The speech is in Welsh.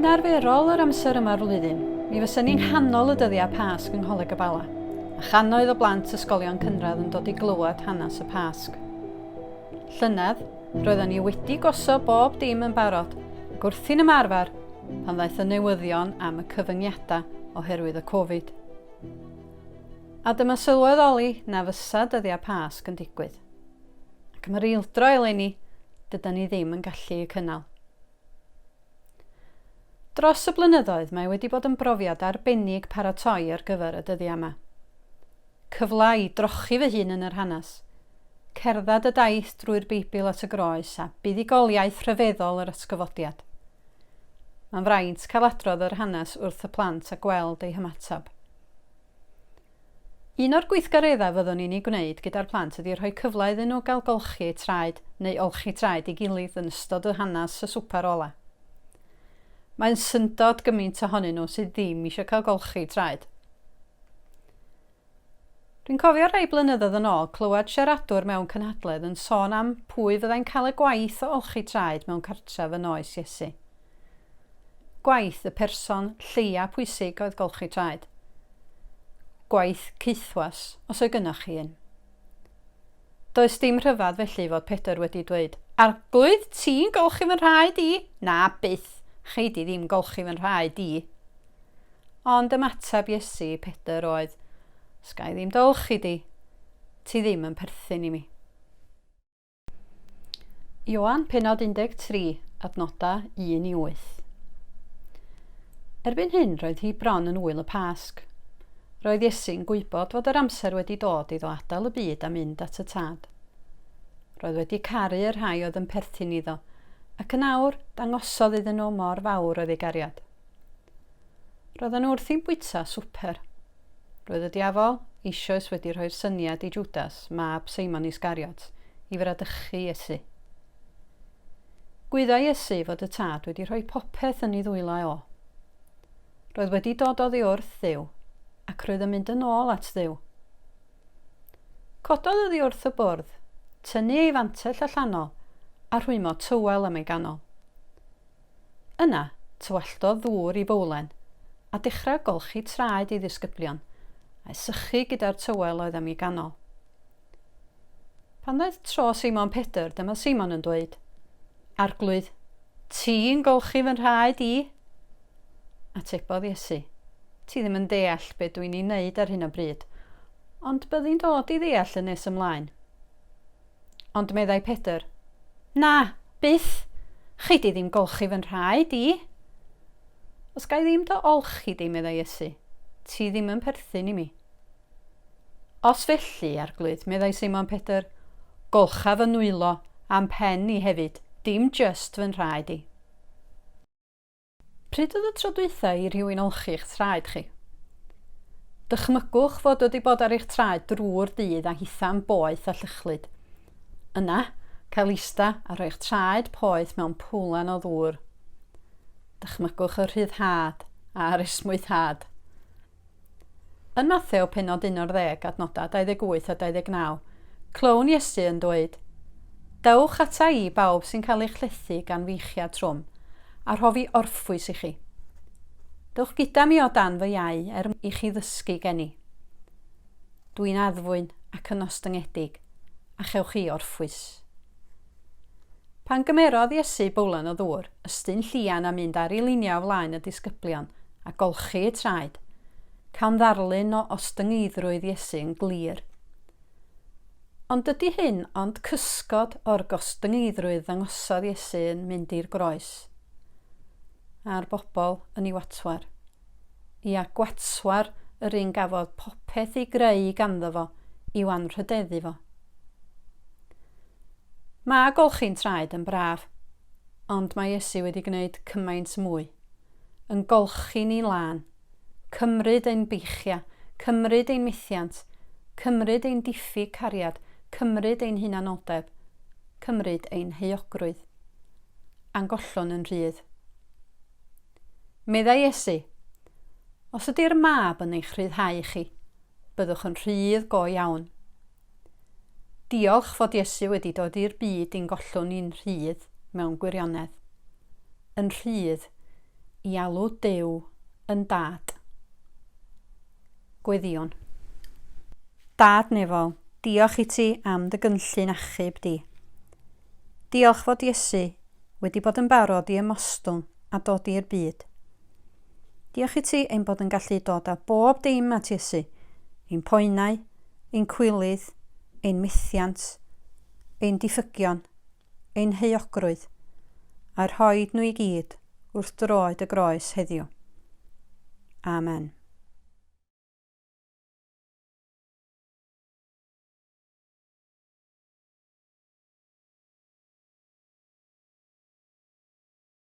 Yn arferol yr amser yma'r flwyddyn, mi fysa ni'n nghanol y dyddiau Pasg yng Ngholeg y Bala, a channoedd o blant ysgolion cynradd yn dod i glywed hanes y Pasg. Llynedd, roedden ni wedi gosod bob dim yn barod, ac wrthi'n ymarfer pan ddaeth y newyddion am y cyfyngiadau oherwydd y Covid. A dyma sylweddoli na fysa dyddiau Pasg yn digwydd. Ac mae'r ildro eleni, dyda ni ddim yn gallu eu cynnal. Dros y blynyddoedd mae wedi bod yn brofiad arbennig paratoi ar gyfer y dyddiau yma. Cyfla i drochi fy hun yn yr hanes, cerdded y daith drwy'r Beibl at y groes a buddigoliaeth rhyfeddol yr ysgyfodiad. Mae'n fraint cael adrodd yr hanes wrth y plant a gweld eu hymatab. Un o'r gweithgareddau fyddwn ni'n ei gwneud gyda'r plant ydy rhoi cyfle iddyn nhw gael golchi traed neu olchi traed i gilydd yn ystod y hanes y swper ola. Mae'n syndod gymaint ohonyn nhw sydd ddim eisiau cael golchi traed. Dwi'n cofio rai blynyddoedd yn ôl clywed siaradwr mewn cynhadledd yn sôn am pwy fyddai'n cael y gwaith o olchi traed mewn cartref yn oes Iesu. Gwaith y person lleia pwysig oedd golchi traed. Gwaith cythwas os o'i gynnwch chi un. Does dim rhyfedd felly fod Pedr wedi dweud, "Arglwydd, ti'n golchi fy nhraed i?" Na, byth. Chei di ddim golchi fy'n rhaid i. Ond ymateb Iesu i Pedr oedd, "Sgai ddim dolchi di, ti ddim yn perthyn i mi." Ioan pennod 13, adnodau 1 i 8. Erbyn hyn roedd hi bron yn wyl y Pasg. Roedd Iesu'n gwybod fod yr amser wedi dod iddo adael y byd a mynd at y tad. Roedd wedi caru y rhai oedd yn perthyn iddo, ac yn awr dangosodd iddyn nhw mor fawr oedd ei gariad. Roedden nhw wrthi'n bwyta swper. Roedd y diafol eisoes wedi rhoi'r syniad i Jwdas, mab Seimon Iscariot, i fradychu Iesu. Gwydda Iesu fod y tad wedi rhoi popeth yn ei ddwylo o. Roedd wedi dod oddi wrth Dduw, ac roedd yn mynd yn ôl at Dduw. Cododd oddi wrth y bwrdd, tynnu ei fantell allanol, a rhwymo tywel am ei ganol. Yna, tywalldodd ddŵr i fowlen, a dechrau golchi traed i ddisgyblion, a'i sychu gyda'r tywel oedd am ei ganol. Pan ddaeth tro Seimon Pedr, dyma Seimon yn dweud, "Arglwydd, ti'n golchi fy nhraed i?" Atebodd Iesu, "Ti ddim yn deall beth dwi'n ei wneud ar hyn o bryd, ond byddi'n dod i ddeall yn nes ymlaen." Ond meddai Pedr, "Na, byth, chei di ddim golchi fy nhraed i." "Os gai ddim dy olchi di," meddai Iesu, "ti ddim yn perthyn i mi." "Os felly, arglwydd," meddai Seimon Pedr, "golcha fy nwylo a'n pen i hefyd, dim just fy nhraed i." Pryd oedd y tro dwytha i rhywun olchi eich traed chi? Dychmygwch fod wedi bod ar eich traed drwy'r dydd a hitha'n boeth a llychlyd. Yna, cael ista a rhoi'ch traed poeth mewn pwlan o ddŵr. Dychmygwch y rhyddhad a'r esmwythad. Yn Mathew pennod 11, adnodau 28 a 29, clown Iesu yn dweud, "Dewch ata i bawb sy'n cael eich llethu gan feichiad trwm, a rhofi orffwys i chi. Dewch gyda mi o dan fy iau i chi ddysgu gen i. Dwi'n addfwyn ac yn ostyngedig, a chewch chi orffwys." Pan gymerodd Iesu bowlan o ddŵr, ystyn llian a mynd ar ei linio flaen y disgyblion a golchi eu traed, cawn ddarlun o ostyngeidrwydd Iesu yn glir. Ond dydy hyn ond cysgod o'r gostyngeidrwydd ddangosodd Iesu yn mynd i'r groes. A'r bobl yn ei watwar. Ia gwatswar yr un gafodd popeth ei greu ganddo fo i'w anrhydeddu fo. Mae golchi'n traed yn braf, ond mae Iesu wedi gwneud cymaint mwy. Yn golchi ni lan, cymryd ein beichia, cymryd ein methiant, cymryd ein diffyg cariad, cymryd ein hunanoldeb, cymryd ein heogrwydd, a'n gollon yn rhydd. Meddai Iesu, os ydy'r mab yn eich rhyddhau chi, byddwch yn rhydd go iawn. Diolch fod Iesu wedi dod i'r byd i'n gollwn ni'n rhydd mewn gwirionedd. Yn rhydd, i alw Duw yn dad. Gweddion. Dad nefol, diolch i ti am dy gynllun achub di. Diolch fod Iesu wedi bod yn barod i ymostwng a dod i'r byd. Diolch i ti ein bod yn gallu dod â bob dim at Iesu, ein poenau, ein cwilydd, ein methiant, ein diffygion, ein heuogrwydd, a rhoed nhw i gyd wrth droed y groes heddiw. Amen.